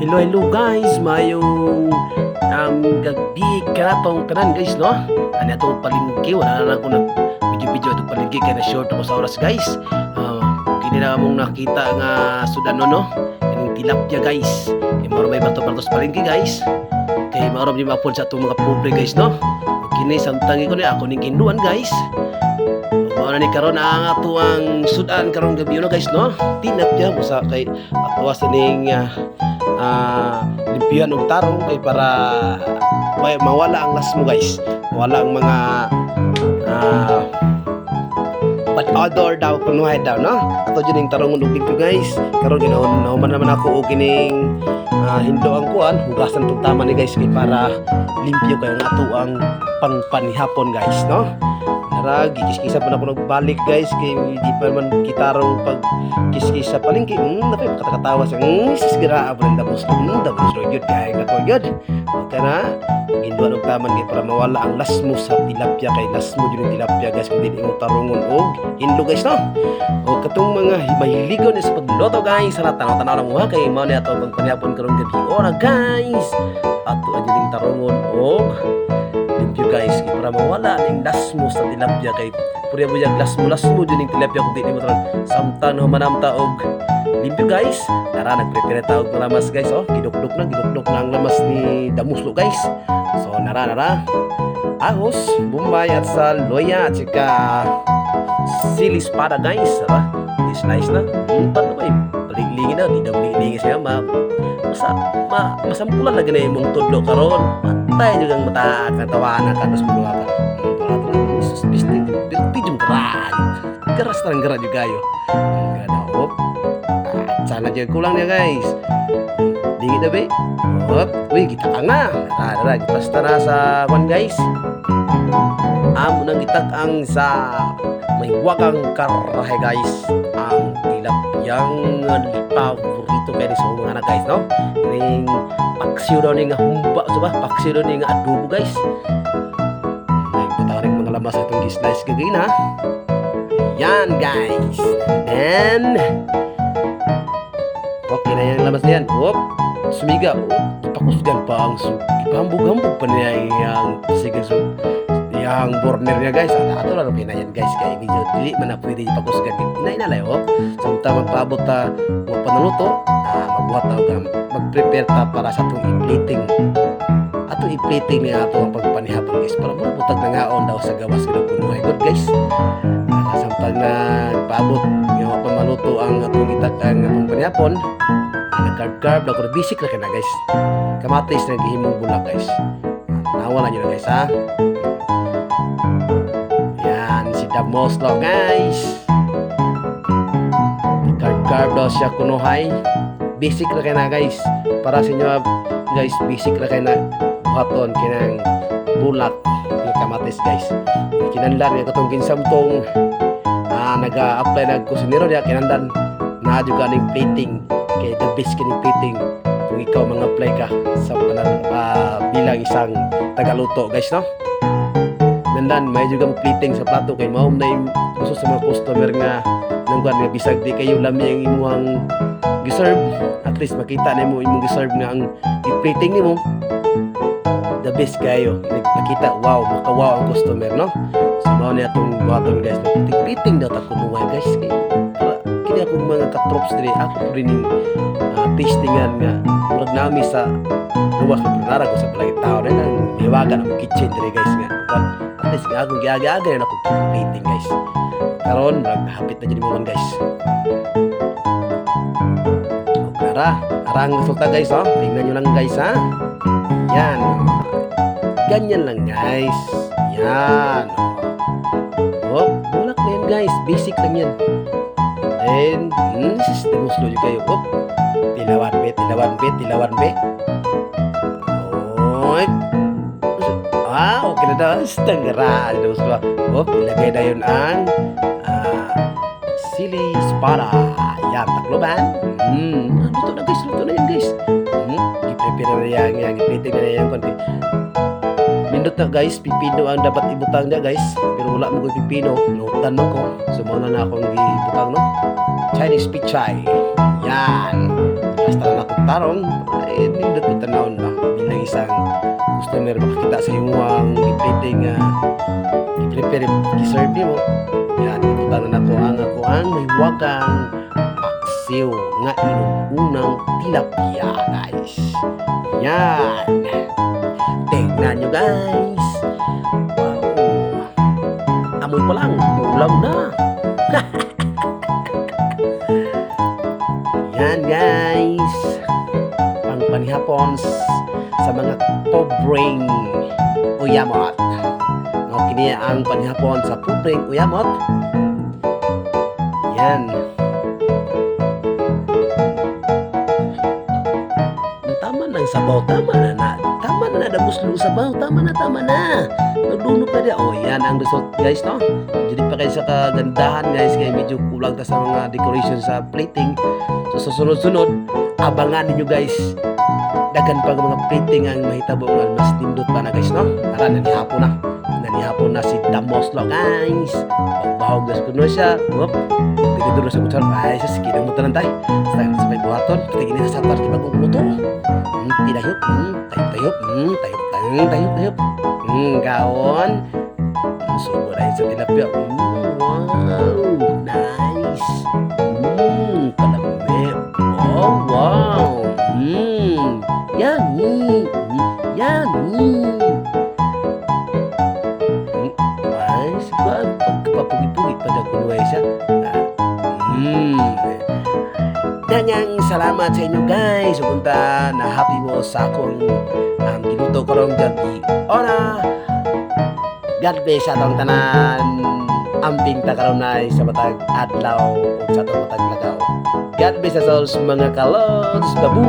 Hello, hello guys, mayong gabi kanatong tanan guys, no? Ano itong palingki, wala na lang ako nag video-video itong palingki, kaya na short ako sa oras guys. Kini na mong nakita nga sudan no? Yung tilapia guys. Kaya maroon may bato-bato sa palingki guys. Kaya maroon din ma-upload sa itong mga pobre guys, no? Kini samtangi ko na ako ning kinduan guys. Ano ni karon ang ato ang sudan karon gabi no guys, no? Tilapia mo sa kay ato sa ning limpian og tarong kay para mawala ang las mo guys, mawala ang mga bad odor daw kunuhay daw, no? Ato dyan yung tarong og limpyo guys. Karon ginahuman naman ako og kining hindo ang kuan, hugasan tong tama ni guys kay para limpyo kay ang ato ang pangpanihapon guys, no? Tara, gikis-kisa pa na ako nagbalik guys kay di pa man kitarong pag kis-kisa palingki. Napay kata-katawa sa sisgira abang dabos yun kay nako yun. Okay na, ginduan og taman kay para mawala ang lasmo sa tilapia kay lasmo yung tilapia guys kung dili mo tarungon og hinlo guys, no? O katong mga mahiligon sa pagluto guys, sana tanaw-tanaw na mo ha kay mao ni ato pang panihapon karong gabi ora guys. Ato adyo tarungon og limpyo guys kay para mawala ning lasmo sa tilapia kay purya mo yung lasmo dyan ning tilapia kung di mo taran samtan humanamta og limpyo guys. Tara, nagprepare ta og lamas guys, oh gidukdok na ang lamas ni damuslo guys. So nara ahos, bumbay at saloya at saka sili espada guys. Slice na pat na ba paliglingi na di daw liglingi siya masampulan lagi na yung tudlo karon patay juga ang mata katawanan kan terus berdua kan Yesus bistik bertijum keras terang gerak juga yo nggak ada hop sana aja kulang ya guys dingin dah be hop wih kita tengah ada kita setara sa one guys nang kita ang sa may wagang karahe guys ang tilapyang paborito kayo sa mga anak guys, no? Ning paksiw daw ni nga humba diba? Paksiw daw ni nga adobo guys. Nagpunta rin mga lamas itong slice gagawin ha. Yan guys. Then okay na yung lamas na yan. Hop, sumiga. Ipakusgan pa ang ipahambog-hambog pa niya yung sigaw yang burner niya guys. Ato lang pinayan guys kaya medyo dili man na pwede ipakusgan pinay na layo samtang magpaabot ta mo panaluto magbuhat ta og mag-prepare ta para sa atong i-plating niya ato ang pagpanihapon guys para mabutag na ngaon daw sa gawas kita punuhay good guys. Samtang na paabot nga pamaluto ang atong itak ang atong panihapon nag-carb daw ko bisik ra kana guys kamatis na gihimong bulak guys. Nawala niyo na guys ha. Damos lo guys carb daw siya kunuhay basic ra kay na guys para sa inyo guys basic ra kay na buhaton kinang bulak yung kamatis guys kinandan nga katong kinsamtong naga-apply na kusinero niya kinandan na juga ning plating kay the best kining plating kung ikaw mga apply ka sa bilang isang tagaluto guys, no? Nandan may juga mo plating sa plato kay mao na yung gusto sa mga customer nga nangguan nga bisag di kayo lami ang imuhang giserve at least makita nimo imong giserve nga ang i-plating nimo the best kayo nakita wow makawaw ang customer, no? So mao ni atong buhaton guys plating daw ta kunuhay guys kay para kini ako mga ka-tropes diri ako rin tastingan nga murag nami sa luwas na pinara ko sa palagi tao na iwagan ang kitchen diri guys nga at least akong giagi-agi na ako plating guys karon naghapit na dyan mo man guys. Arang resulta guys, oh tingnan nyo lang guys ha. Yan ganyan lang guys yan oh bulak na yan guys basic lang yan then demuslo nyo kayo oh tilawan be okay na daw setengah demuslo oh ilagay na yun ang sili espada yan takloban luto na yan guys i-prepare na yan i-plating na yan konti Pindot na guys, pipino ang dapat ibutang niya guys. Pero wala mo ko pipino, nutan mo ko. So muna na akong ibutang no. Chinese pichay. Yan. basta na akong tarong, nindot ko tanawon ba bilang isang customer makakita sa iyong i-plating i-prepare i-serve mo. Yan, ibutanan ako ang may wagang paksiw nga inunang tilapia, guys. Yan. Tingnan nyo, guys. Wow. Amoy pa lang, ulam na. Yan, guys. Pang panihapon sa mga pobreng uyamot. No, kini ang panihapon sa pobreng uyamot. Yan. Tama na ang sabaw, tama na. Tama na dabuslo sabaw, tama na. Nagluno pa dia. Oh, yan ang result, guys, no? Jadi pa kayo sa kagandahan, guys, kaya medyo kulang ta sa mga decoration sa plating. So, sa sunod-sunod, abangan ninyo, guys. Dagan pa mga plating ang mahitabo nga mas tindot pa na, guys, no? Tara, nanihapon na si Damoslo, guys. Pagbahog na sa kuno siya. Whoop. Tigiduro sa kutsar. Ay, sa sige ng mutanan tayo. Sa may buhaton. Tigin na sa satar. Kibagong muto. Tidayop. Tayop. Gaon. Subo na yun sa tilapia. Wow. Nice. Kalami. Oh, wow. Yummy. Nice. Pagkapapugi-pugi pada kunuhay siya. Danyang salamat sa inyo, guys. Supunta na happy mo sa akong ginuto karong gabi. Ora. God bless sa atong tanan. Amping ta karon na sa matag adlaw o sa atong matag lagaw. God bless us all mga kalods. Babu.